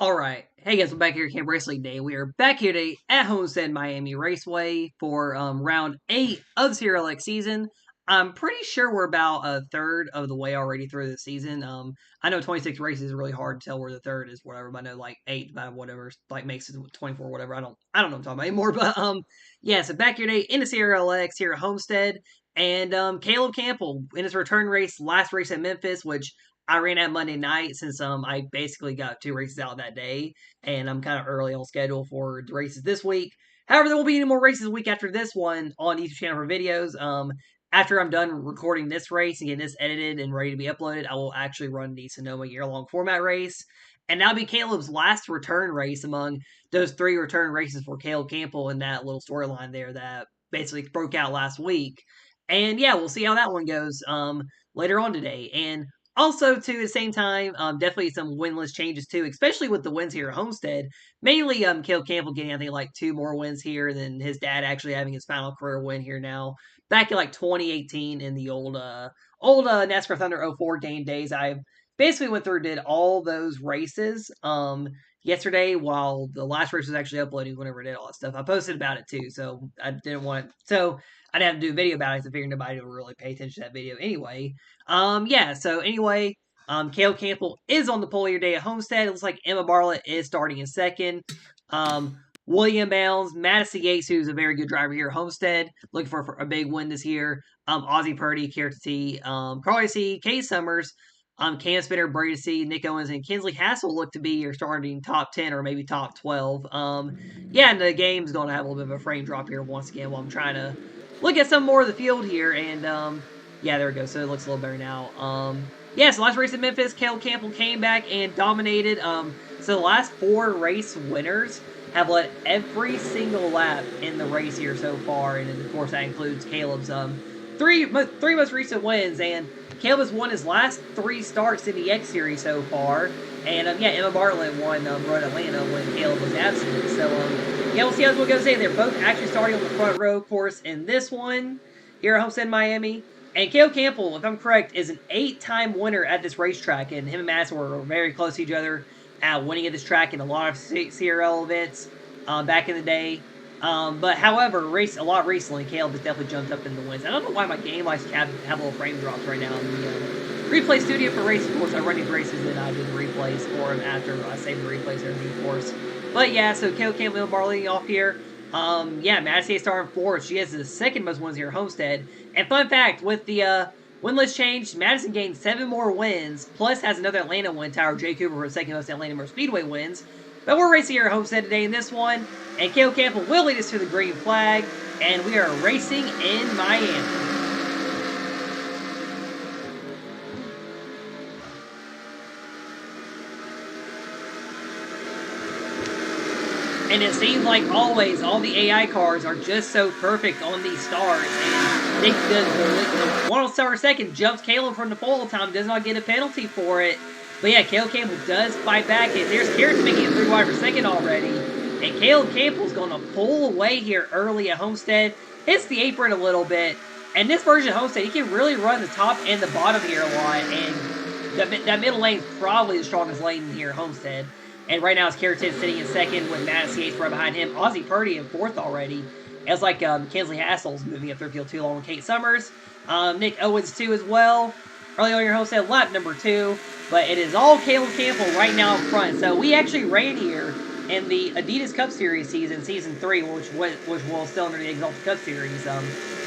Alright, hey guys, we're back here at Camp Racing Day. We are back here today at Homestead Miami Raceway for round 8 of the CRLX season. I'm pretty sure we're about a third of the way already through the season. I know 26 races is really hard to tell where the third is, whatever, but I know like 8 by whatever, like makes it 24, whatever. I don't know what I'm talking about anymore, but yeah, so back here today in the CRLX here at Homestead. And Caleb Campbell in his return race, last race at Memphis, which I ran at Monday night since I basically got 2 races out that day, and I'm kind of early on schedule for the races this week. However, there won't be any more races a week after this one on YouTube channel for videos. After I'm done recording this race and getting this edited and ready to be uploaded, I will actually run the Sonoma year-long format race. And that'll be Caleb's last return race among those 3 return races for Caleb Campbell in that little storyline there that basically broke out last week. And yeah, we'll see how that one goes later on today. And also, too, at the same time, definitely some winless changes, too, especially with the wins here at Homestead. Mainly, Caleb Campbell getting, I think, like 2 more wins here than his dad actually having his final career win here now. Back in, like, 2018 in the old NASCAR Thunder 04 game days, I basically went through and did all those races yesterday while the last race was actually uploading whenever I did all that stuff. I posted about it, too, so I didn't want so I didn't have to do a video about it because I figured nobody would really pay attention to that video anyway. Yeah, so anyway, Caleb Campbell is on the pole here today at Homestead. It looks like Emma Bartlett is starting in second. William Bounds, Madison Yates, who's a very good driver here at Homestead, looking for a big win this year. Ozzie Purdy, Kierta T, Carly C, Kate Summers, Cam Spinner, Brady C, Nick Owens, and Kinsley Hassel look to be your starting top 10 or maybe top 12. Yeah, and the game's going to have a little bit of a frame drop here once again while I'm trying to look at some more of the field here. And yeah, there we go. So it looks a little better now. Yeah, so last race at Memphis, Caleb Campbell came back and dominated. So the last 4 race winners have led every single lap in the race here so far, and of course that includes Caleb's three most recent wins. And Caleb has won his last 3 starts in the X Series so far. And yeah, Emma Bartlett won Road Atlanta when Caleb was absent. So yeah, we'll see how this one goes today. They're both actually starting on the front row course in this one here at Homestead, Miami. And Caleb Campbell, if I'm correct, is an 8-time winner at this racetrack, and him and Madison were very close to each other at winning at this track in a lot of CRL events back in the day. But however, a lot recently, Caleb has definitely jumped up in the wins. I don't know why my game likes to have little frame drops right now in the replay studio for races. Of course, I run these races and I do the replays for them after I save the replays and everything, of course. But yeah, so Caleb Campbell and Barley off here. Yeah, Madison starting 4th. She has the 2nd most wins here at Homestead. And fun fact, with the win list change, Madison gained 7 more wins, plus has another Atlanta win, Tyler J. Cooper for the 2nd most Atlanta Motor Speedway wins. But we're racing here at Homestead today in this one, and Caleb Campbell will lead us to the green flag, and we are racing in Miami. And it seems like always, all the AI cars are just so perfect on these starts. And the 1 second jumps Caleb from the pole time, does not get a penalty for it. But yeah, Caleb Campbell does fight back. And there's Kierta making it 3 wide for second already. And Caleb Campbell's going to pull away here early at Homestead. Hits the apron a little bit. And this version of Homestead, he can really run the top and the bottom here a lot. And that middle lane is probably the strongest lane here at Homestead. And right now it's Kierta sitting in 2nd with Madison Yates right behind him. Ozzie Purdy in 4th already. It's like Kinsley Hassel's moving up third field too, along with Kate Summers. Nick Owens too as well. Early on your Homestead lap number 2. But it is all Caleb Campbell right now in front. So we actually ran here in the Adidas Cup Series season 3, which was still under the Exalted Cup Series.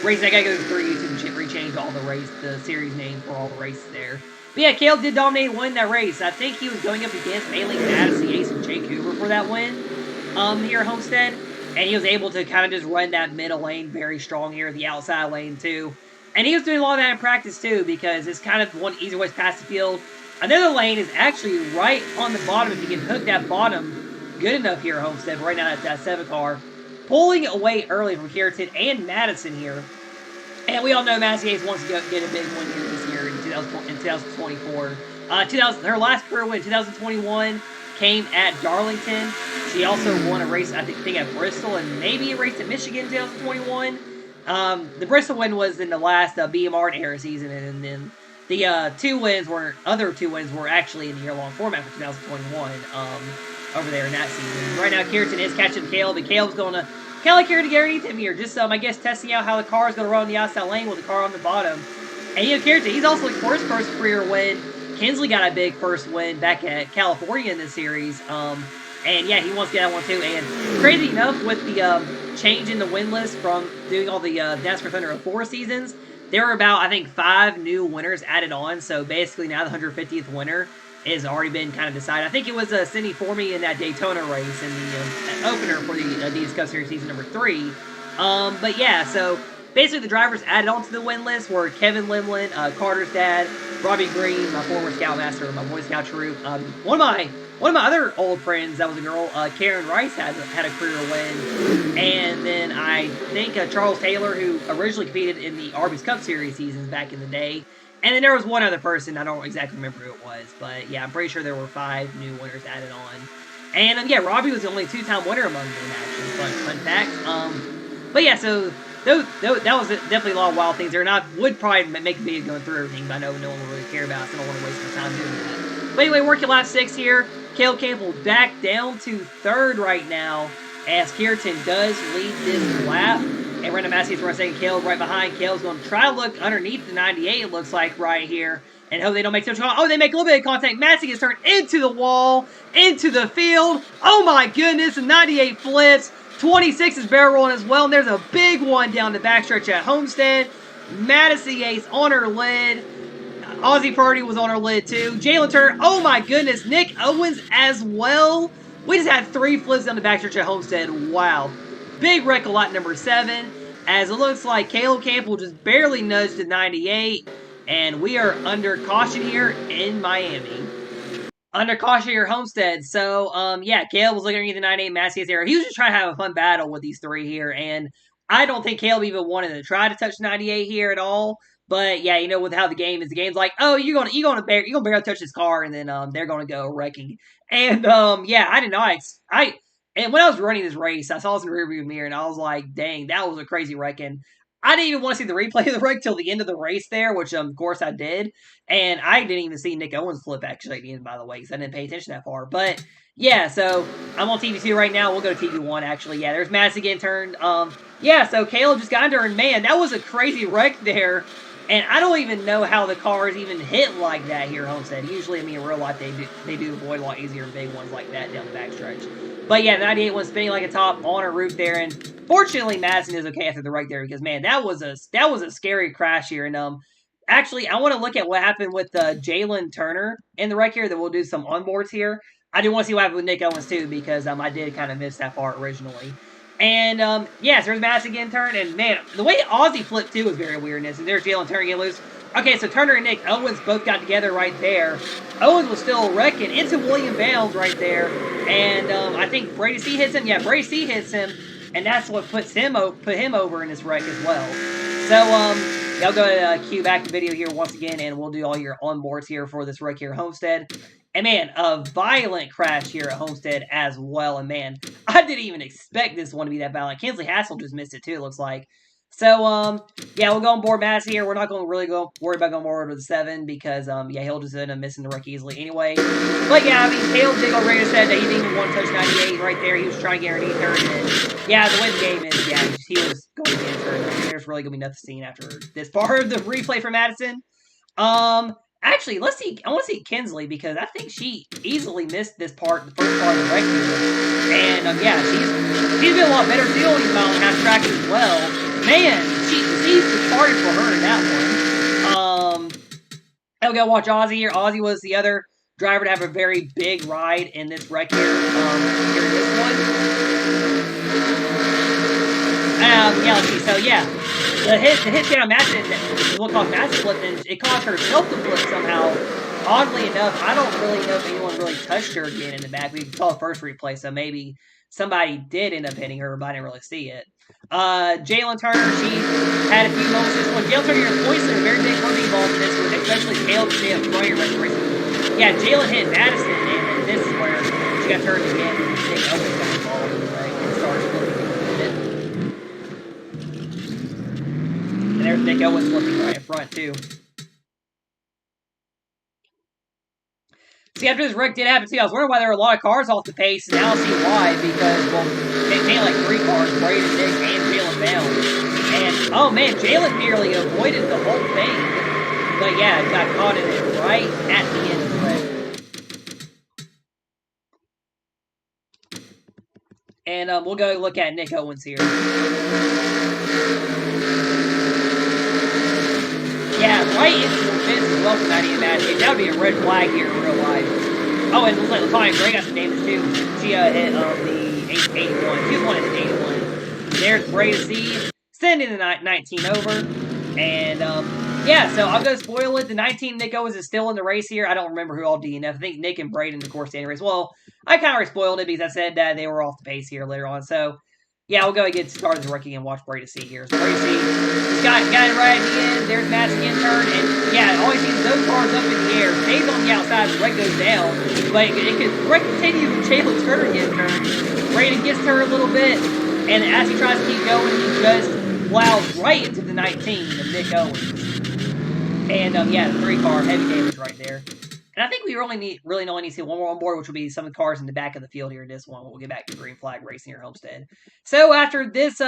Race I gotta go through YouTube and rechange all the series name for all the races there. But yeah, Caleb did dominate and win that race. I think he was going up against mainly Madison Yates and Jay Cooper for that win here at Homestead. And he was able to kind of just run that middle lane very strong here, the outside lane too. And he was doing a lot of that in practice too, because it's kind of one easy way past the field. Another lane is actually right on the bottom if you can hook that bottom good enough here at Homestead. Right now, that 7 car. Pulling away early from Kierta and Madison here. And we all know Madison Yates wants to get a big win here this year in 2024. Her last career win in 2021 came at Darlington. She also won a race, I think at Bristol, and maybe a race at Michigan in 2021. The Bristol win was in the last BMR era season, and then the other two wins were actually in the year-long format for 2021. over there in that season. Right now, Kierton is catching Caleb, and Caleb's going to kind of like here to get underneath him here, just I guess testing out how the car is going to run on the outside lane with the car on the bottom. And Kierton, he's also like first career win. Kinsley got a big first win back at California in this series. And yeah, he wants to get that one too. And crazy enough, with the change in the win list from doing all the NASCAR Thunder 04 seasons, there were about, I think, 5 new winners added on. So basically now the 150th winner has already been kind of decided. I think it was Cindy Formey in that Daytona race in the opener for the Adidas Cup Series season number 3. But yeah, so basically the drivers added on to the win list were Kevin Limlin, Carter's dad, Robbie Green, my former Scoutmaster, my Boy Scout troop. One of my other old friends that was a girl, Karen Rice, had a career win. And then I think Charles Taylor, who originally competed in the Arby's Cup Series seasons back in the day. And then there was one other person, I don't exactly remember who it was. But yeah, I'm pretty sure there were 5 new winners added on. And yeah, Robbie was the only 2-time winner among them, actually. Fun fact. But yeah, so that was definitely a lot of wild things there. And I would probably make a video going through everything, but I know no one will really care about it, so I don't want to waste my time doing that. But anyway, working lap 6 here. Caleb Campbell back down to 3rd right now, as Kierton does lead this lap. And Random Massey's running second. Caleb right behind. Caleb's going to try to look underneath the 98, it looks like, right here. And hope they don't make so much contact. Oh, they make a little bit of contact. Massey gets turned into the wall, into the field. Oh my goodness, the 98 flips. 26 is barrel rolling as well. And there's a big one down the backstretch at Homestead. Madison Yates on her lid. Ozzy Purdy was on her lid too. Jalen Turner, oh my goodness. Nick Owens as well. We just had 3 flips down the backstretch at Homestead. Wow. Big wreck a lot number 7. As it looks like Caleb Campbell just barely nudged the 98. And we are under caution here in Miami. Under caution here, Homestead. So, yeah, Caleb was looking at the 98 Massey is there. He was just trying to have a fun battle with these 3 here. And I don't think Caleb even wanted to try to touch 98 here at all. But yeah, you know, with how the game's like, oh, you're gonna barely touch this car, and then they're gonna go wrecking. And yeah, I did not. And when I was running this race, I saw this in the rearview mirror, and I was like, dang, that was a crazy wreck. And I didn't even want to see the replay of the wreck till the end of the race there, which of course I did. And I didn't even see Nick Owens flip actually at the end, by the way, because I didn't pay attention that far. But yeah, so I'm on TV2 right now. We'll go to TV1 actually. Yeah, there's Madison getting turned. Yeah, so Caleb just got under, and man, that was a crazy wreck there. And I don't even know how the cars even hit like that here at Homestead. Usually, I mean, in real life, they do avoid a lot easier in big ones like that down the backstretch. But yeah, the 98 was spinning like a top on a roof there. And fortunately, Madison is okay after the wreck there because, man, that was a scary crash here. And actually, I want to look at what happened with Jalen Turner in the wreck here. That we'll do some onboards here. I do want to see what happened with Nick Owens, too, because I did kind of miss that part originally. And, yeah, so there's Madison getting turned, and, man, the way Ozzy flipped, too, was very weirdness. And there's Jalen Turner getting loose. Okay, so Turner and Nick Owens both got together right there. Owens was still wrecking into William Bounds right there. And, I think Brady C hits him. Yeah, Brady C hits him, and that's what put him over in this wreck as well. So, y'all go to cue back the video here once again, and we'll do all your onboards here for this wreck here at Homestead. And, man, a violent crash here at Homestead as well. And, man, I didn't even expect this one to be that violent. Kinsley Hassel just missed it, too, it looks like. So, yeah, we'll go on board Mass here. We're not going to really worry about going forward with the 7 because, yeah, he'll just end up missing the wreck easily anyway. But, yeah, I mean, Caleb Jiggle Raider said that he didn't even want to touch 98 right there. He was trying to guarantee her. And, yeah, the way the game is, yeah, he was going to get her. There's really going to be nothing seen after this part of the replay for Madison. Actually, let's see. I want to see Kinsley because I think she easily missed this part, the first part of the wreck here. And yeah, she's been a lot better too on these mile and a half tracks as well. Man, she's departed for her in that one. I'll go watch Ozzy here. Ozzy was the other driver to have a very big ride in this wreck here. Here in this one. Yeah, let's see. So yeah. The hit down Madison is what caused Madison to flip, and it caused herself to flip somehow. Oddly enough, I don't really know if anyone really touched her again in the back. We saw the first replay, so maybe somebody did end up hitting her, but I didn't really see it. Jalen Turner, she had a few moments this one. Jalen Turner points to a very big one involved in this one, especially Caleb stay up front here restoration. Yeah, Jalen hit Madison, and this is where she got turned again. Nick Owens got involved in the wreck and started flipping. And there's Nick Owens looking right in front, too. See, after this wreck did happen, I was wondering why there were a lot of cars off the pace, and now I see why, because, well, it came like 3 cars, Braden, Nick, and Jalen down. And, oh man, Jalen nearly avoided the whole thing. But yeah, got caught in it right at the end of the wreck. And we'll go look at Nick Owens here. Yeah, right into the fence as well from that match. That would be a red flag here in real life. Oh, and it looks like LaTonya Gray got some damage too. She hit the 81. She was one at the 81. There's Bray to see, sending the 19 over. And yeah, so I'm going to spoil it. The 19 Nick Owens is still in the race here. I don't remember who all DNF. I think Nick and Braden, of course, in the race. Well, I kind of spoiled it because I said that they were off the pace here later on. So yeah, we'll go and get started the rookie and watch Brady C here. So Brady C got it right at the end. There's Matt's skin turn. And yeah, all he sees is those cars up in the air. Stays on the outside. The wreck goes down. But it could continue with Jalen Turner getting turned. Braden gets turned a little bit. And as he tries to keep going, he just plows right into the 19 of Nick Owens. And yeah, the 3-car, heavy damage right there. And I think we really only need to see one more on board, which will be some of the cars in the back of the field here in this one. We'll get back to green flag racing here, Homestead. So after this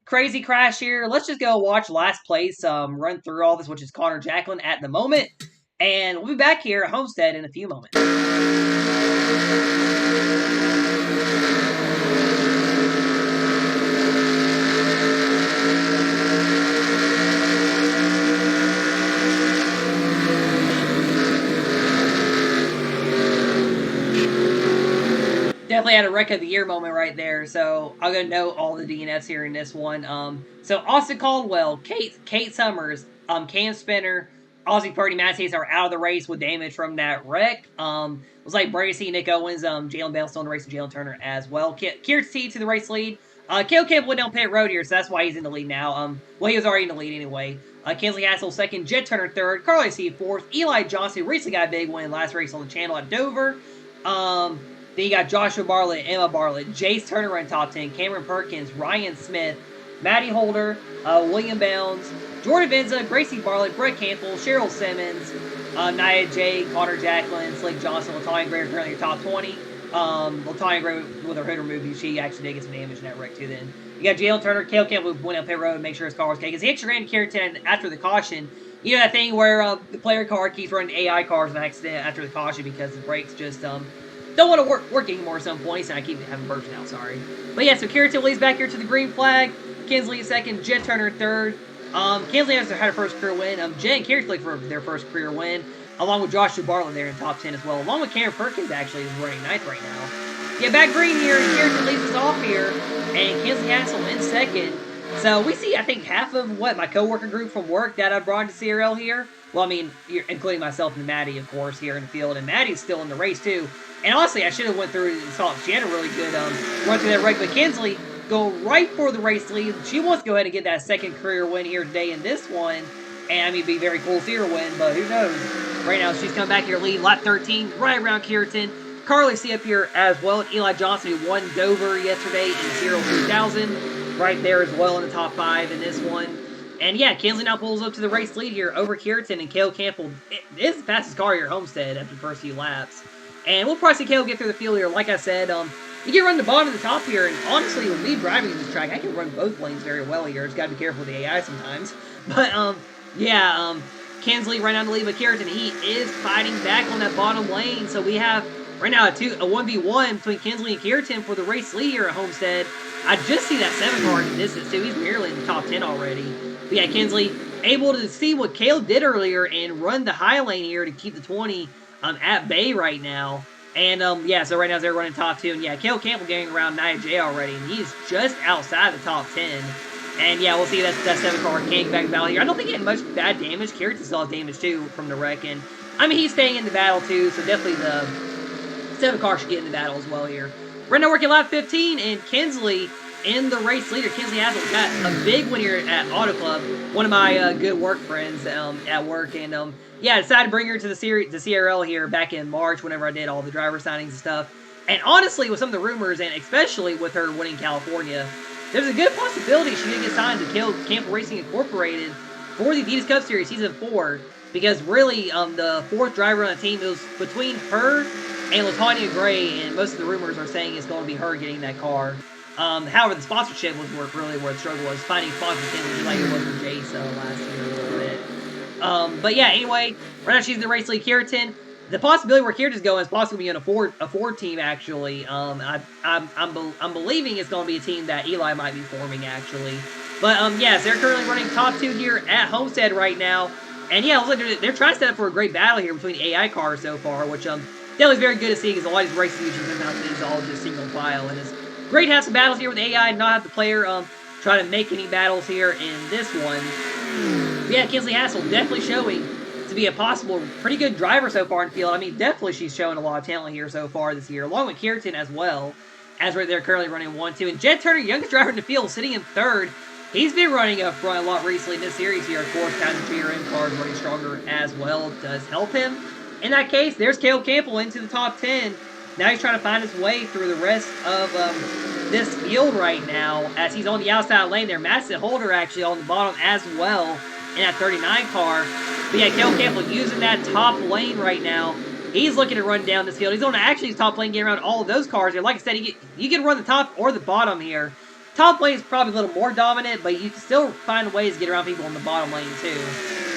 crazy crash here, let's just go watch last place run through all this, which is Connor Jacqueline at the moment. And we'll be back here at Homestead in a few moments. Definitely had a wreck of the year moment right there. So I'm gonna note all the DNFs here in this one. So Austin Caldwell, Kate Summers, Cam Spinner, Aussie Party Matthews are out of the race with damage from that wreck. Looks like Bracey, Nick Owens, Jalen Bell still in the race, and Jalen Turner as well. Kier T to the race lead. Caleb Campbell went down pit road here, so that's why he's in the lead now. Well, he was already in the lead anyway. Kinsley Hassel second, Jet Turner third, Carly C fourth, Eli Johnson recently got a big win last race on the channel at Dover. Then you got Joshua Bartlett, Emma Bartlett, Jace Turner in top 10, Cameron Perkins, Ryan Smith, Maddie Holder, William Bounds, Jordan Venza, Gracie Bartlett, Brett Campbell, Cheryl Simmons, Nia J, Connor Jacqueline, Slick Johnson, LaTonya Gray are currently your top 20. LaTonya Gray with her hood removed, she actually did get some damage in that wreck too then. You got Jalen Turner, Caleb Campbell went up pit road and make sure his car was okay. Because he actually ran to Carrington after the caution. You know that thing where the player car keeps running AI cars on accident after the caution because the brakes just don't want to work anymore at some points, and I keep having burst now, sorry. But yeah, so Carrington leads back here to the green flag. Kinsley second, Jet Turner third. Kinsley has had her first career win. Jen and Carrington for their first career win, along with Joshua Bartlett there in top 10 as well, along with Cameron Perkins actually is running 9th right now. Yeah, back green here, and Carrington leads us off here, and Kinsley Hassel in second. So we see, I think, half of what my coworker group from work that I brought to CRL here. Well, I mean, including myself and Maddie, of course, here in the field, and Maddie's still in the race too. And honestly, I should have went through and saw she had a really good run through that wreck. But Kinsley go right for the race lead. She wants to go ahead and get that second career win here today in this one. And I mean, it'd be very cool to see her win, but who knows? Right now, she's coming back here lead, lap 13, right around Carrington. Carly C up here as well, and Eli Johnson, who won Dover yesterday in 0-2000, right there as well in the top 5 in this one. And yeah, Kinsley now pulls up to the race lead here over Carrington, and Caleb Campbell is the fastest car here at Homestead after the first few laps. And we'll probably see Caleb get through the field here. Like I said, you can run the bottom and the top here, and honestly, with me driving this track, I can run both lanes very well here. Just gotta be careful with the AI sometimes. But, yeah, Kinsley right now in the lead with Carrington. He is fighting back on that bottom lane, so we have right now a 1v1 between Kinsley and Carrington for the race lead here at Homestead. I just see that 7 car in the distance, too. He's nearly in the top 10 already. But yeah, Kinsley able to see what Caleb did earlier and run the high lane here to keep the 20 at bay right now. And, yeah, so right now they're running top 2. And, yeah, Caleb Campbell getting around Nia J already, and he's just outside the top 10. And, yeah, we'll see that 7 car can't get back in battle here. I don't think he had much bad damage. Carrington still has damage, too, from the wreck. And, I mean, he's staying in the battle, too, so definitely the 7 car should get in the battle as well here. Right now working lap 15, and Kinsley in the race leader. Kinsley Hassel got a big win here at Auto Club, one of my good work friends at work. And, yeah, I decided to bring her to the CRL here back in March whenever I did all the driver signings and stuff. And honestly, with some of the rumors, and especially with her winning California, there's a good possibility she could get signed to Camp Racing Incorporated for the Adidas Cup Series Season 4. because really, the fourth driver on the team, it was between her and LaTanya Gray, and most of the rumors are saying it's going to be her getting that car. However, the sponsorship was really where the struggle was, finding sponsors just like it was for Jace last year a little bit. But yeah, anyway, right now she's in the race lead. Keratin, the possibility where Keratin's going is possibly being a Ford team actually. I'm believing it's going to be a team that Eli might be forming actually. But yes, they're currently running top 2 here at Homestead right now. And yeah, it looks like they're trying to set up for a great battle here between AI cars so far, which definitely is very good to see because a lot of these races usually sometimes is all just single file, and it's great to have some battles here with AI and not have the player try to make any battles here in this one. But yeah, Kinsley Hassel definitely showing to be a possible pretty good driver so far in the field. I mean, definitely she's showing a lot of talent here so far this year, along with Keratin as well, as right there currently running 1-2. And Jet Turner, youngest driver in the field, sitting in 3rd. He's been running up front a lot recently in this series here. Of course, having GRM cars running stronger as well does help him. In that case, there's Caleb Campbell into the top 10. Now he's trying to find his way through the rest of this field right now as he's on the outside lane there. Madison Holder actually on the bottom as well in that 39 car. But yeah, Caleb Campbell using that top lane right now. He's looking to run down this field. He's on actually his top lane, get around all of those cars here. Like I said, you can run the top or the bottom here. Top lane is probably a little more dominant, but you can still find ways to get around people in the bottom lane too.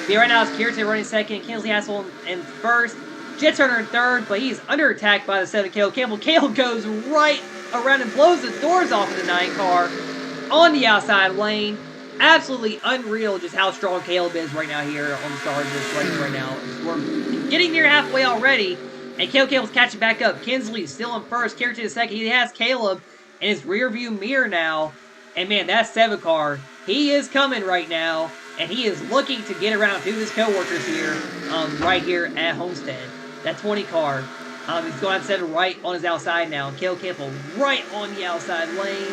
But right now it's Keratin running 2nd, Kinsley Hassel in 1st, Jet Turner in 3rd, but he's under attack by the 7 Caleb Campbell. Caleb goes right around and blows the doors off of the 9 car on the outside lane. Absolutely unreal just how strong Caleb is right now here on the start of this race right now. We're getting near halfway already, and Caleb Campbell's catching back up. Kinsley's still in 1st, Keratin in 2nd. He has Caleb in his rear view mirror now. And man, that 7 car, he is coming right now. And he is looking to get around to his co-workers here, right here at Homestead. That 20 car, he's going to 7 right on his outside now. Caleb Campbell right on the outside lane.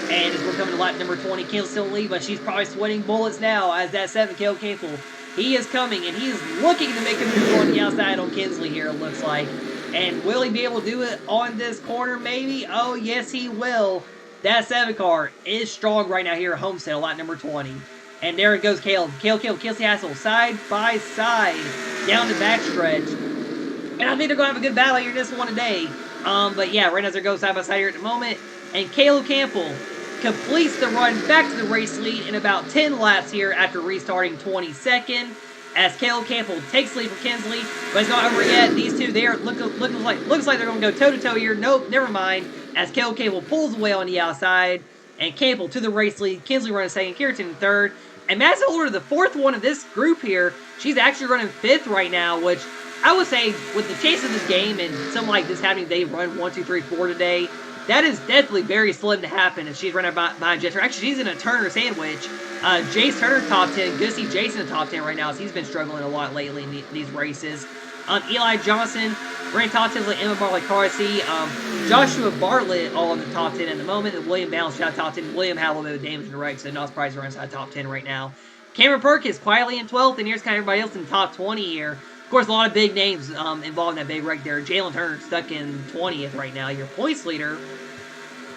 And as we're coming to lap number 20, Kinsley's still in the lead, but she's probably sweating bullets now as that 7 Caleb Campbell, he is coming and he is looking to make a move on the outside on Kinsley here, it looks like. And will he be able to do it on this corner, maybe? Oh, yes, he will. That 7 car is strong right now here at Homestead, a lot number 20. And there it goes Caleb. Caleb, Kinsley Hassel, side by side, down the backstretch. And I think they're going to have a good battle here this one today. But yeah, right now they go side by side here at the moment. And Caleb Campbell completes the run back to the race lead in about 10 laps here after restarting 22nd. As Caleb Campbell takes lead from Kinsley, but it's not over yet. These two there looks like they're going to go toe-to-toe here. Nope, never mind. As Caleb Campbell pulls away on the outside, and Campbell to the race lead. Kinsley running 2nd, Keratin in 3rd. And Madison Holder, the 4th one of this group here, she's actually running 5th right now, which I would say with the chase of this game and something like this happening, they run 1, 2, 3, 4 today. That is definitely very slim to happen if she's running behind Jet Turner. Actually, she's in a Turner sandwich. Jace Turner top 10. Good to see Jason in the top 10 right now as he's been struggling a lot lately in these races. Eli Johnson running top 10 like Emma Bartlett, Carsey. Joshua Bartlett all in the top 10 at the moment. And William Balance shot top 10. William had a little bit of damage in the wreck, so not surprised he runs out top 10 right now. Cameron Perkins quietly in 12th, and here's kind of everybody else in the top 20 here. Of course, a lot of big names involved in that big wreck there. Jalen Turner stuck in 20th right now, your points leader.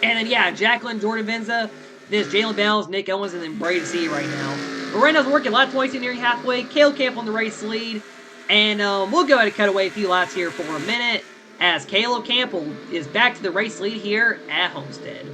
And then, yeah, Jacqueline, Jordan Venza, this Jalen Bells, Nick Owens, and then Brady C right now. But right now it's working. Lap 22 nearing halfway. Caleb Campbell on the race lead. And we'll go ahead and cut away a few laps here for a minute as Caleb Campbell is back to the race lead here at Homestead.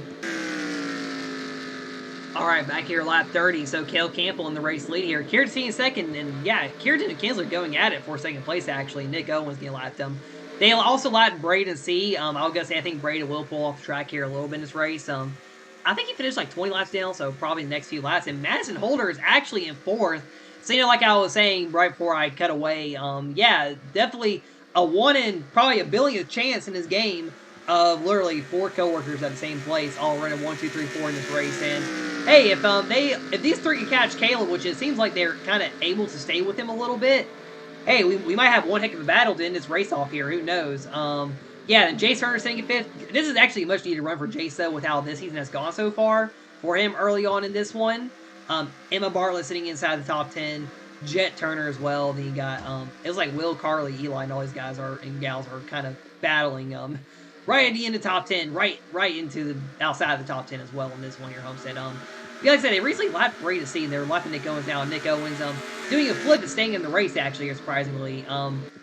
All right, back here lap 30. So Caleb Campbell in the race lead here. Keratin in 2nd. And yeah, Keratin and Kinsley going at it for 2nd place, actually. Nick Owens getting lapped them. They also lapped Braden C. I was going to say I think Braden will pull off the track here a little bit in this race. I think he finished like 20 laps down, so probably the next few laps. And Madison Holder is actually in 4th. So, you know, like I was saying right before I cut away, yeah, definitely a 1 in probably a billionth chance in this game of literally 4 coworkers at the same place, all running 1, 2, 3, 4 in this race. And hey, if these 3 can catch Caleb, which it seems like they're kind of able to stay with him a little bit, hey, we might have one heck of a battle to end this race off here. Who knows? Yeah, and Jace Turner sitting in 5th. This is actually a much needed run for Jace, though, with how this season has gone so far for him early on in this one. Emma Bartlett sitting inside the top 10. Jet Turner as well. Then you got, it was like Will, Carly, Eli, and all these guys and gals are kind of battling right at the end of the top 10, right into the outside of the top 10 as well in this one here, Homestead. Yeah, like I said, they recently lapped Bray to see. They're lapping Nick Owens now. Nick Owens doing a flip and staying in the race actually, surprisingly.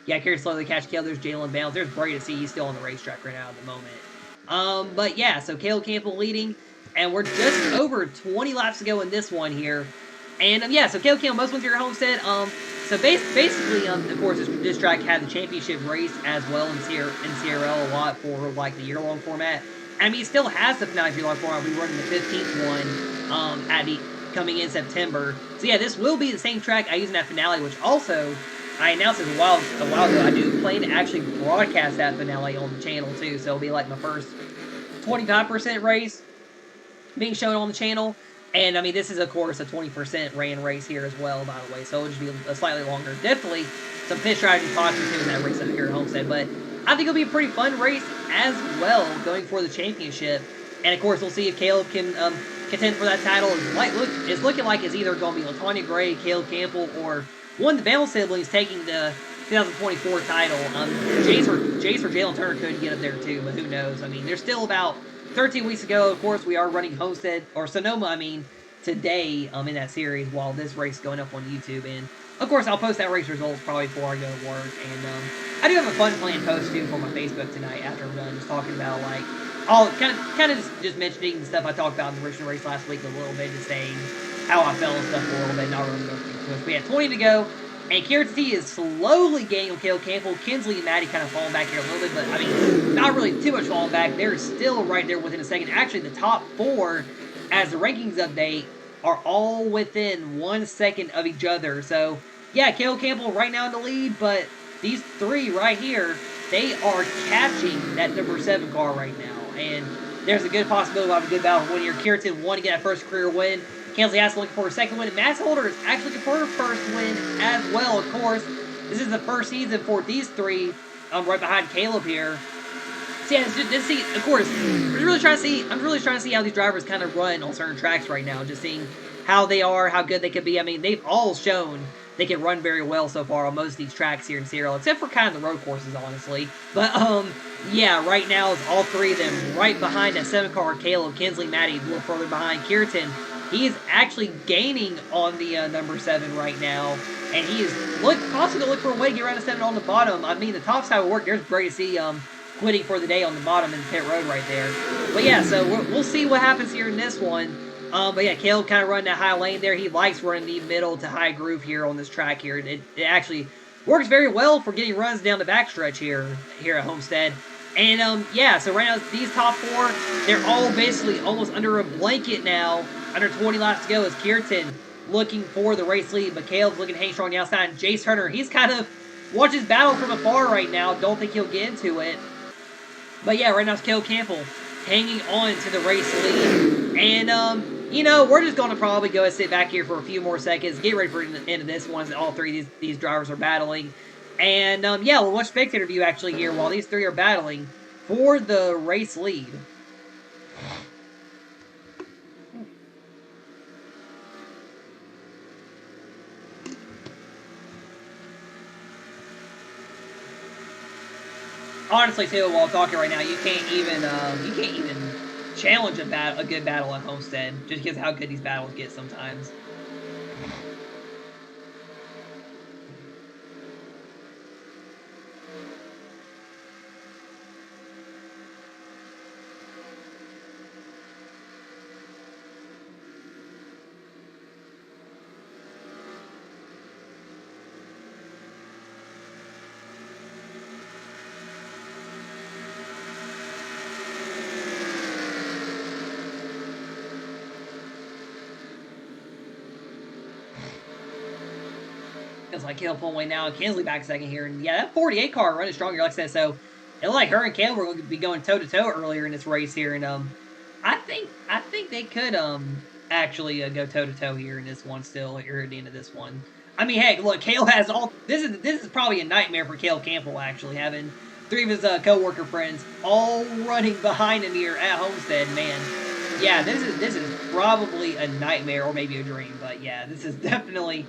Yeah, carry slowly catch Kale. There's Jalen Bounds. There's Bray to see. He's still on the racetrack right now at the moment. But yeah, so Caleb Campbell leading, and we're just over 20 laps to go in this one here. And yeah, so Caleb Campbell most wins here at Homestead. So basically, of course, this track had the championship race as well in CRL a lot for like the year-long format. I mean, it still has the finale year-long format. We're running the 15th one coming in September. So yeah, this will be the same track I use in that finale, which also I announced it a while ago. I do plan to actually broadcast that finale on the channel too. So it'll be like my first 25% race being shown on the channel. And, I mean, this is, of course, a 20% ran race here as well, by the way. So it'll just be a slightly longer. Definitely some pit strategy talking to in that race up here at Homestead. But I think it'll be a pretty fun race as well, going for the championship. And, of course, we'll see if Caleb can contend for that title. It's looking like it's either going to be LaTonya Gray, Caleb Campbell, or one of the Bell siblings taking the 2024 title. Jace or Jalen Turner could get up there, too, but who knows? I mean, there's still about 13 weeks ago, of course, we are running Homestead, or Sonoma, I mean, today in that series while this race is going up on YouTube. And, of course, I'll post that race results probably before I go to work. And I do have a fun planned post, too, for my Facebook tonight after I'm done, just talking about, like, all kind of just mentioning the stuff I talked about in the original race last week a little bit, just saying how I felt and stuff a little bit, not really going through it. We have 20 to go. And Kieran T is slowly gaining on Caleb Campbell. Kinsley and Maddie kind of falling back here a little bit, but I mean, not really too much falling back. They're still right there within a second. Actually, the top four, as the rankings update, are all within 1 second of each other. So, yeah, Caleb Campbell right now in the lead, but these three right here, they are catching that number 7 car right now. And there's a good possibility of a good battle for 1 year. Kieran won to get that first career win. Kinsley Hassel looking for a second win. And Matt Holder is actually looking for a first win as well, of course. This is the first season for these three, right behind Caleb here. So yeah, just see, of course, I'm really trying to see how these drivers kind of run on certain tracks right now. Just seeing how they are, how good they could be. I mean, they've all shown they can run very well so far on most of these tracks here in CRL, except for kind of the road courses, honestly. But, yeah, right now, it's all three of them right behind that 7 car, Caleb, Kinsley, Maddie, a little further behind. Kieran, he is actually gaining on the number 7 right now, and he is possibly going to look for a way to get around the 7 on the bottom. I mean, the top side will work. There's great to see quitting for the day on the bottom in the pit road right there. But yeah, so we'll see what happens here in this one. But yeah, Caleb kind of running that high lane there. He likes running the middle to high groove here on this track here. It actually works very well for getting runs down the backstretch here at Homestead. And yeah, so right now these top 4, they're all basically almost under a blanket now. Under 20 laps to go is Kieran looking for the race lead, but Caleb's looking to hang strong on the outside. And Jace Turner, he's kind of watch his battle from afar right now. Don't think he'll get into it. But yeah, right now it's Caleb Campbell hanging on to the race lead. And, you know, we're just going to probably go and sit back here for a few more seconds, get ready for the end of this one as all three of these drivers are battling. And, yeah, we'll watch spectator view actually here while these three are battling for the race lead. Honestly, too, while I'm talking right now, you can't even challenge a good battle at Homestead just because of how good these battles get sometimes. Feels like Caleb pulling away now, and Kinsley back second here. And yeah, that 48 car running stronger, like I said. So it looked like her and Caleb were going to be going toe to toe earlier in this race here, and I think they could actually go toe to toe here in this one still here at the end of this one. I mean, heck, look, Caleb has all. This is probably a nightmare for Caleb Campbell actually having 3 of his co-worker friends all running behind him here at Homestead. Man, yeah, this is probably a nightmare or maybe a dream, but yeah, this is definitely.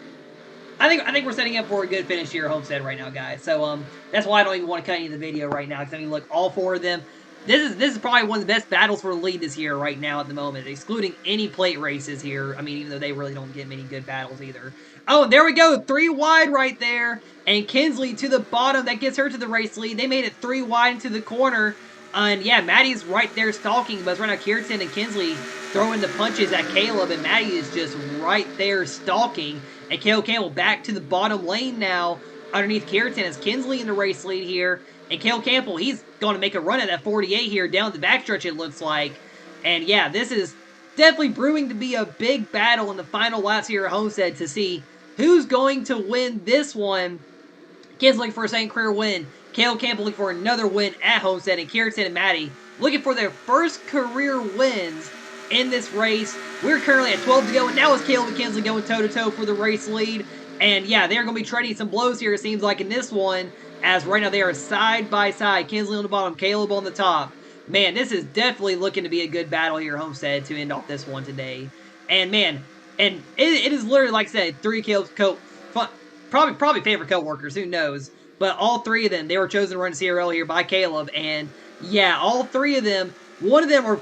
I think we're setting up for a good finish here at Homestead right now, guys. So that's why I don't even want to cut any of the video right now. Because I mean, look, all 4 of them This is probably one of the best battles for the lead this year right now at the moment, excluding any plate races here. I mean, even though they really don't get many good battles either. Oh, there we go. 3 wide right there. And Kinsley to the bottom. That gets her to the race lead. They made it 3 wide into the corner. And yeah, Maddie's right there stalking. But right now, Kirsten and Kinsley throwing the punches at Caleb. And Maddie is just right there stalking. And Caleb Campbell back to the bottom lane now underneath Kirsten as Kinsley in the race lead here. And Caleb Campbell, he's going to make a run at that 48 here down the backstretch, it looks like. And yeah, this is definitely brewing to be a big battle in the final laps here at Homestead to see who's going to win this one. Kids looking for a second career win. Caleb Campbell looking for another win at Homestead. And Kirsten and Maddie looking for their first career wins in this race. We're currently at 12 to go, and now it's Caleb and Kinsley going toe-to-toe for the race lead. And yeah, they're going to be trading some blows here, it seems like, in this one. As right now they are side by side. Kinsley on the bottom, Caleb on the top. Man, this is definitely looking to be a good battle here, Homestead, to end off this one today. And man, and it is literally, like I said, 3 Caleb's probably favorite co-workers, who knows. But all 3 of them, they were chosen to run CRL here by Caleb. And yeah, all 3 of them, one of them are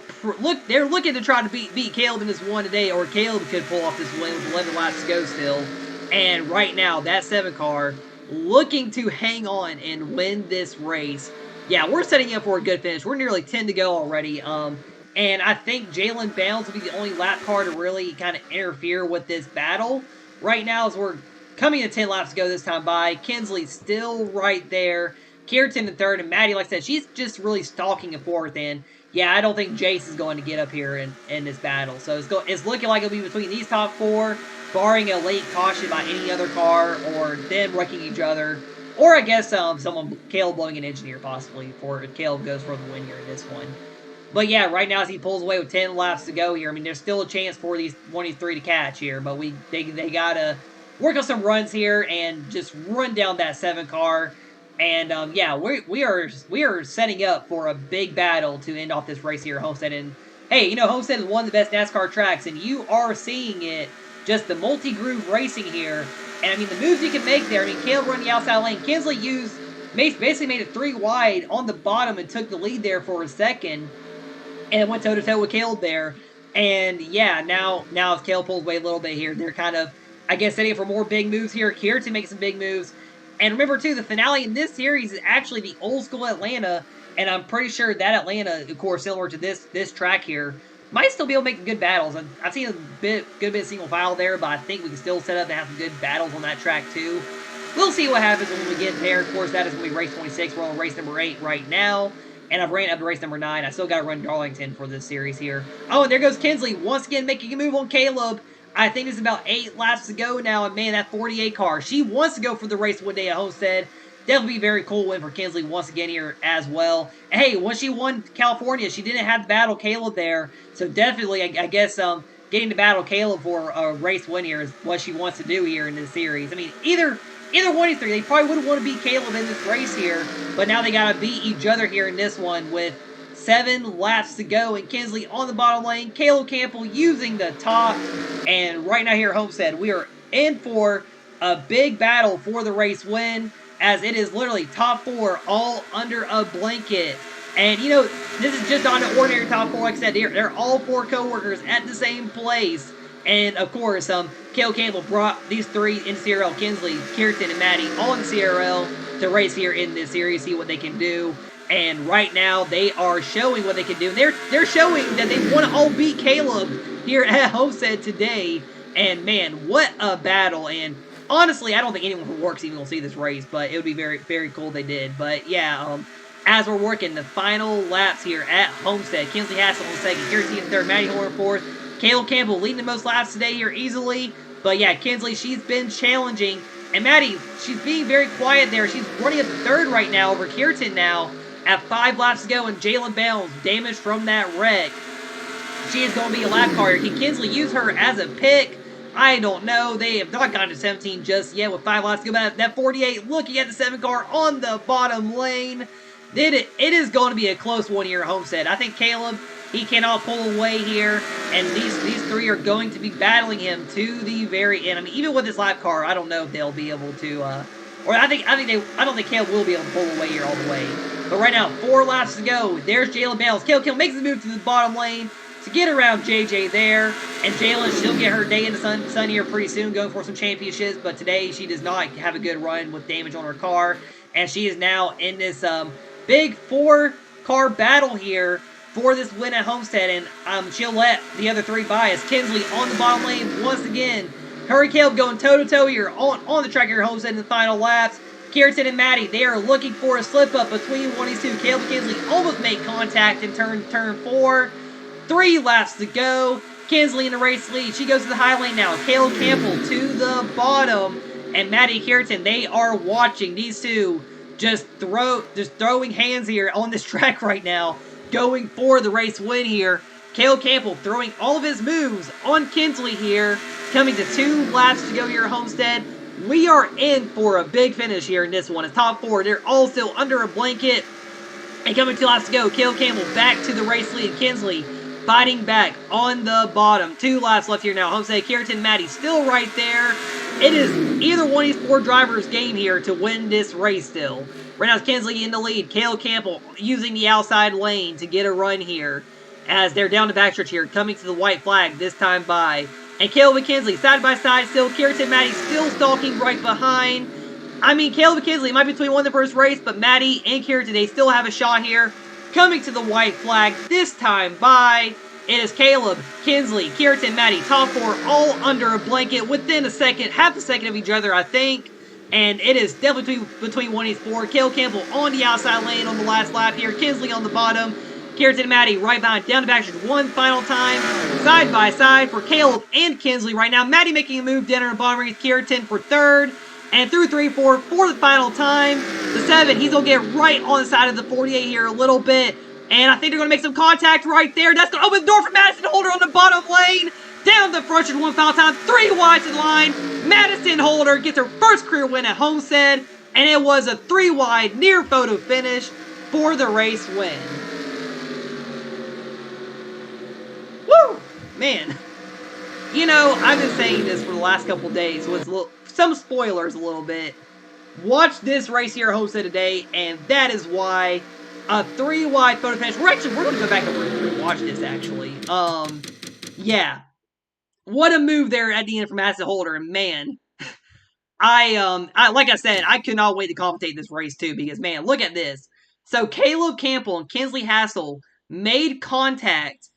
they're looking to try to beat Caleb in this one today, or Caleb could pull off this win with 11 laps to go still. And right now, that 7 car looking to hang on and win this race. Yeah, we're setting up for a good finish. We're nearly 10 to go already. And I think Jalen Bounds will be the only lap car to really kind of interfere with this battle. Right now, as we're coming to 10 laps to go this time by, Kinsley still right there. Kirsten in third, and Maddie, like I said, she's just really stalking in fourth. And yeah, I don't think Jace is going to get up here in this battle. So it's looking like it'll be between these top 4. Barring a late caution by any other car, or them wrecking each other, or I guess Caleb blowing an engineer possibly, for Caleb goes for the win here in this one. But yeah, right now as he pulls away with 10 laps to go here, I mean, there's still a chance for one of these 3 to catch here, but they gotta work on some runs here and just run down that 7 car. And yeah, we are setting up for a big battle to end off this race here at Homestead. And hey, you know, Homestead is one of the best NASCAR tracks, and you are seeing it. Just the multi-groove racing here. And, I mean, the moves you can make there. I mean, Caleb running the outside lane. Kinsley basically made it 3 wide on the bottom and took the lead there for a second. And went toe-to-toe with Caleb there. And, yeah, now as Caleb pulls away a little bit here, they're kind of, I guess, setting up for more big moves here. Kirsten makes some big moves. And remember, too, the finale in this series is actually the old-school Atlanta. And I'm pretty sure that Atlanta, of course, similar to this track here, might still be able to make good battles. I've seen a good bit of single file there, but I think we can still set up to have some good battles on that track too. We'll see what happens when we get there. Of course, that is going to be race 26. We're on race number 8 right now, and I've ran up to race number 9. I still got to run Darlington for this series here. Oh, and there goes Kinsley once again making a move on Caleb. I think it's about 8 laps to go now, and man, that 48 car, she wants to go for the race one day at Homestead. Definitely a very cool win for Kinsley once again here as well. Hey, when she won California, she didn't have to battle Caleb there. So definitely, I guess, getting to battle Caleb for a race win here is what she wants to do here in this series. I mean, either one of these 3, they probably would want to beat Caleb in this race here. But now they got to beat each other here in this one with 7 laps to go. And Kinsley on the bottom lane. Caleb Campbell using the top. And right now here at Homestead, we are in for a big battle for the race win, as it is literally top 4 all under a blanket. And, you know, this is just not an ordinary top 4. Like I said, they're all 4 co-workers at the same place. And, of course, Caleb Campbell brought these 3 in CRL, Kinsley, Kirsten, and Maddie, all in CRL to race here in this series, see what they can do. And right now, they are showing what they can do. They're showing that they want to all beat Caleb here at Homestead today. And, man, what a battle. And honestly, I don't think anyone who works even will see this race, but it would be very, very cool if they did. But yeah, as we're working the final laps here at Homestead, Kinsley Hassel in second, Kirsten in third, Maddie Horn in fourth, Caleb Campbell leading the most laps today here easily. But yeah, Kinsley, she's been challenging. And Maddie, she's being very quiet there. She's running up to third right now over Kirsten now at 5 laps to go. And Jalen Bounds, damaged from that wreck. She is going to be a lap car. Can Kinsley use her as a pick? I don't know. They have not gotten to 17 just yet with 5 laps to go. But that 48, looking at the 7 car on the bottom lane. It is going to be a close one here at Homestead. I think Caleb, he cannot pull away here. And these 3 are going to be battling him to the very end. I mean, even with this lap car, I don't know if they'll be able to. I don't think Caleb will be able to pull away here all the way. But right now, 4 laps to go. There's Jalen Bales. Caleb Campbell makes the move to the bottom lane to get around JJ there. And Jalen, she'll get her day in the sun here pretty soon, going for some championships. But today, she does not have a good run with damage on her car. And she is now in this big 4-car battle here for this win at Homestead. And she'll let the other 3 by as Kinsley on the bottom lane once again. Her and Caleb going toe-to-toe here on the track here at Homestead in the final laps. Kierton and Maddie, they are looking for a slip-up between one of these two. Caleb Kinsley almost made contact in turn 4. 3 laps to go. Kinsley in the race lead. She goes to the high lane now. Caleb Campbell to the bottom. And Maddie Kierton, they are watching these two just throwing hands here on this track right now. Going for the race win here. Caleb Campbell throwing all of his moves on Kinsley here. Coming to 2 laps to go here at Homestead. We are in for a big finish here in this one. It's top 4. They're all still under a blanket. And coming 2 laps to go, Caleb Campbell back to the race lead. Kinsley fighting back on the bottom. 2 laps left here now. Homestead, Kierton, Maddie still right there. It is either one of these 4 drivers' game here to win this race still. Right now it's Kinsley in the lead. Caleb Campbell using the outside lane to get a run here. As they're down the backstretch here, coming to the white flag this time by. And Caleb and Kinsley, side by side still. Kierton and Maddie still stalking right behind. I mean, Caleb and Kinsley might be between one in the first race, but Maddie and Kierton, they still have a shot here. Coming to the white flag this time by. It is Caleb, Kinsley, Kierton, Maddie, top 4, all under a blanket within a second, half a second of each other, I think. And it is definitely between one of these 4. Caleb Campbell on the outside lane on the last lap here. Kinsley on the bottom. Kierton and Maddie right behind, down the backstretch one final time, side by side for Caleb and Kinsley right now. Maddie making a move down in the bottom race, Kierton for 3rd, and through 3, 4 for the final time. The 7, he's going to get right on the side of the 48 here a little bit, and I think they're going to make some contact right there. That's going to open the door for Madison Holder on the bottom lane, down the front stretch one final time, 3 wide to the line. Madison Holder gets her first career win at Homestead, and it was a 3 wide near photo finish for the race win. Woo! Man, you know, I've been saying this for the last couple days with some spoilers a little bit. Watch this race here at Homestead today, and that is why a 3 wide photo finish. We're going to go back and rewatch this, actually. Yeah. What a move there at the end from Madison Holder, and man, like I said, I could not wait to commentate this race too, because man, look at this. So Caleb Campbell and Kinsley Hassel made contact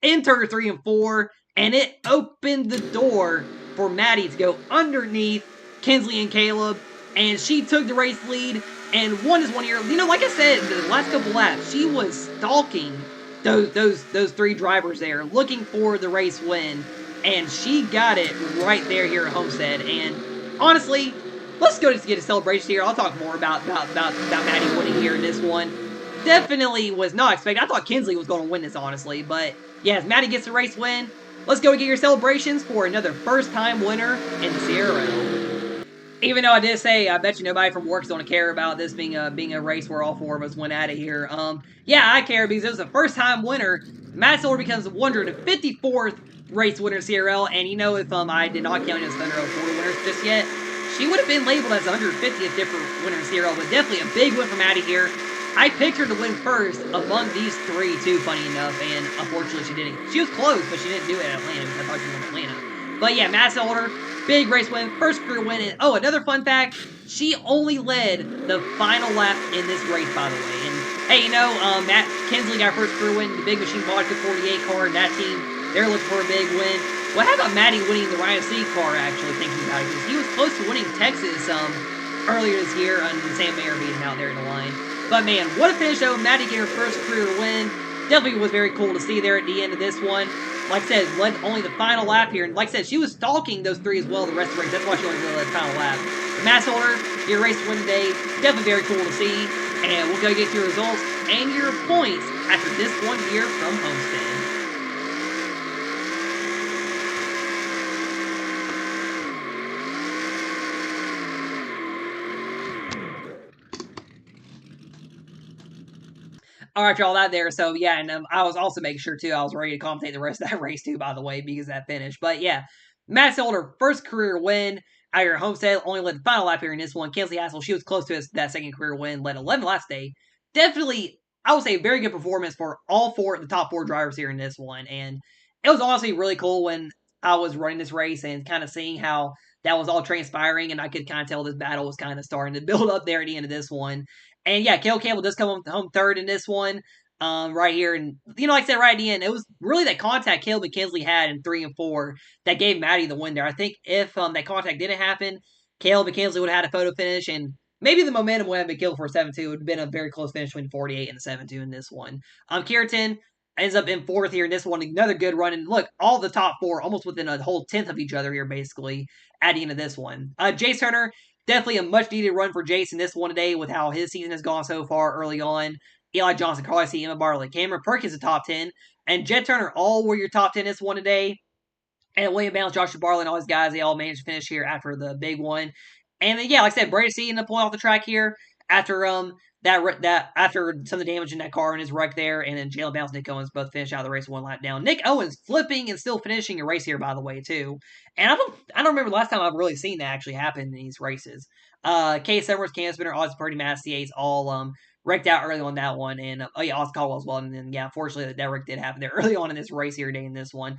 in turn 3 and 4, and it opened the door for Maddie to go underneath Kinsley and Caleb, and she took the race lead and won this one here. You know, like I said, the last couple laps, she was stalking those 3 drivers there, looking for the race win, and she got it right there here at Homestead. And honestly, let's go to get a celebration here. I'll talk more about Maddie winning here in this one. Definitely was not expecting. I thought Kinsley was going to win this, honestly, but yeah, as Maddie gets the race win, let's go get your celebrations for another first-time winner in the CRL. Even though I did say, I bet you nobody from work's going to care about this being a race where all 4 of us went at it here. Yeah, I care because it was a first-time winner. Madison Holder becomes the 154th race winner in CRL, and you know, if I did not count as Thunder 40 winners just yet, she would have been labeled as the 150th different winner in CRL, but definitely a big win for Maddie here. I picked her to win first among these 3, too, funny enough, and unfortunately she didn't. She was close, but she didn't do it at Atlanta because I thought she won Atlanta. But yeah, Madison Holder, big race win, first career win. And, oh, another fun fact, she only led the final lap in this race, by the way. And hey, you know, Matt Kinsley got her first career win, the Big Machine Vodka 48 car, and that team, they're looking for a big win. Well, how about Maddie winning the Ryan C car, actually, thinking about it, because he was close to winning Texas earlier this year on the Sam Mayer beating out there in the line. But man, what a finish though. Maddie getting her first career win. Definitely was very cool to see there at the end of this one. Like I said, led only the final lap here. And like I said, she was stalking those 3 as well the rest of the race. That's why she only led the final lap. But Madison Holder, your race win today. Definitely very cool to see. And we'll go get your results and your points after this one here from Homestead. Alright, y'all, that there. So, yeah, and I was also making sure, too, I was ready to commentate the rest of that race, too, by the way, because of that finish. But, yeah, Madison Holder, first career win out here at Homestead, only led the final lap here in this one. Kinsley Hassel, she was close to that second career win, led 11 laps today. definitely, I would say, very good performance for all four, the top four drivers here in this one. And it was honestly really cool when I was running this race and kind of seeing how that was all transpiring. And I could kind of tell this battle was kind of starting to build up there at the end of this one. And yeah, Cale Campbell does come home third in this one. Right here, and like I said, right at the end, it was really that contact Caleb and Kinsley had in 3 and 4 that gave Maddie the win there. I think if that contact didn't happen, Caleb and Kinsley would have had a photo finish, and maybe the momentum would have been killed for a 7-2. It would have been a very close finish between 48 and the 7-2 in this one. Keratin ends up in fourth here in this one. Another good run. And look, all the top four almost within a whole tenth of each other here, basically, at the end of this one. Jace Turner, definitely a much needed run for Jace in this one today with how his season has gone so far early on. Eli Johnson, Carly C, Emma Bartlett, Cameron Perkins, the top 10, and Jet Turner all were your top 10 this one today. And William Bounce, Joshua Bartlett, and all these guys, they all managed to finish here after the big one. And then, yeah, like I said, Brady C in the point off the track here after after some of the damage in that car and his wreck there, and then Jalen Bounce, Nick Owens both finished out the race one lap down. Nick Owens flipping and still finishing a race here, by the way, too. And I don't remember the last time I've really seen that actually happen in these races. Case Edwards, Cam Spinner, Ozzy Purdy, Matt CA's all wrecked out early on that one, and oh yeah, Austin Caldwell as well. And then yeah, unfortunately that wreck did happen there early on in this race here today in this one.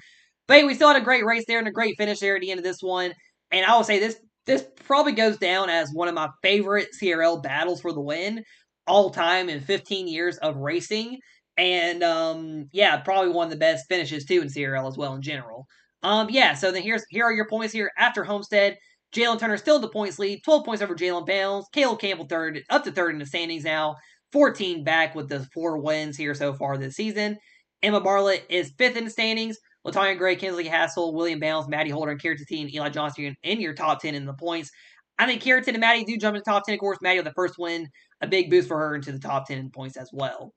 But we still had a great race there and a great finish there at the end of this one. And I would say this probably goes down as one of my favorite CRL battles for the win all time in 15 years of racing. And yeah, probably one of the best finishes too in CRL as well in general. Yeah, so then here are your points here after Homestead. Jalen Turner still in the points lead, 12 points over Jalen Bounds. Caleb Campbell third, up to third in the standings now. 14 back with the 4 wins here so far this season. Emma Bartlett is fifth in the standings. Latanya Gray, Kinsley Hassel, William Bounds, Maddie Holder, and Keratin and Eli Johnson in your top 10 in the points. I think Keratin and Maddie do jump in the top 10. Of course, Maddie with the first win, a big boost for her into the top 10 in points as well.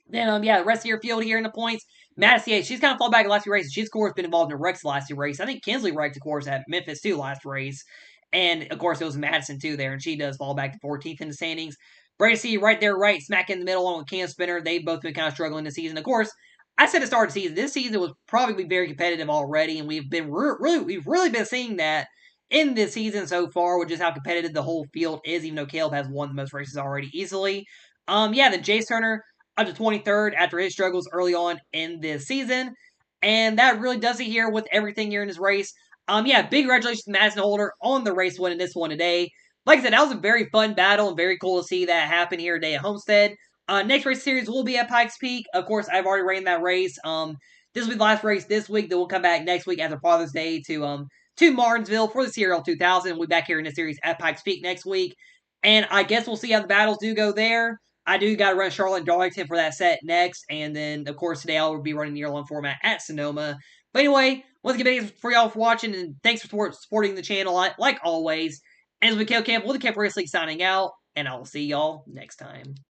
Then, yeah, the rest of your field here in the points. Madison, she's kind of fallen back in the last few races. She's, of course, been involved in wrecks the last 2 races. I think Kinsley wrecked, of course, at Memphis, too, last race. And, of course, it was Madison, too, there. And she does fall back to 14th in the standings. Brady C right there, right smack in the middle, along with Cam Spinner. They've both been kind of struggling this season. Of course, I said at the start of the season, this season was probably very competitive already, and we've really been seeing that in this season so far, with just how competitive the whole field is, even though Caleb has won the most races already easily. Yeah, then Jace Turner up to 23rd after his struggles early on in this season. And that really does it here with everything here in this race. Yeah, big congratulations to Madison Holder on the race win in this one today. Like I said, that was a very fun battle and very cool to see that happen here today at Homestead. Next race series will be at Pikes Peak. Of course, I've already ran that race. This will be the last race this week. Then we'll come back next week after Father's Day to Martinsville for the CRL 2000. We'll be back here in the series at Pikes Peak next week. And I guess we'll see how the battles do go there. I do got to run Charlotte and Darlington for that set next. And then, of course, today I will be running the year-long format at Sonoma. But anyway, once again, thanks for y'all for watching. And thanks for supporting the channel, like always. And as we Caleb Campbell with the Camp Race League signing out. And I will see y'all next time.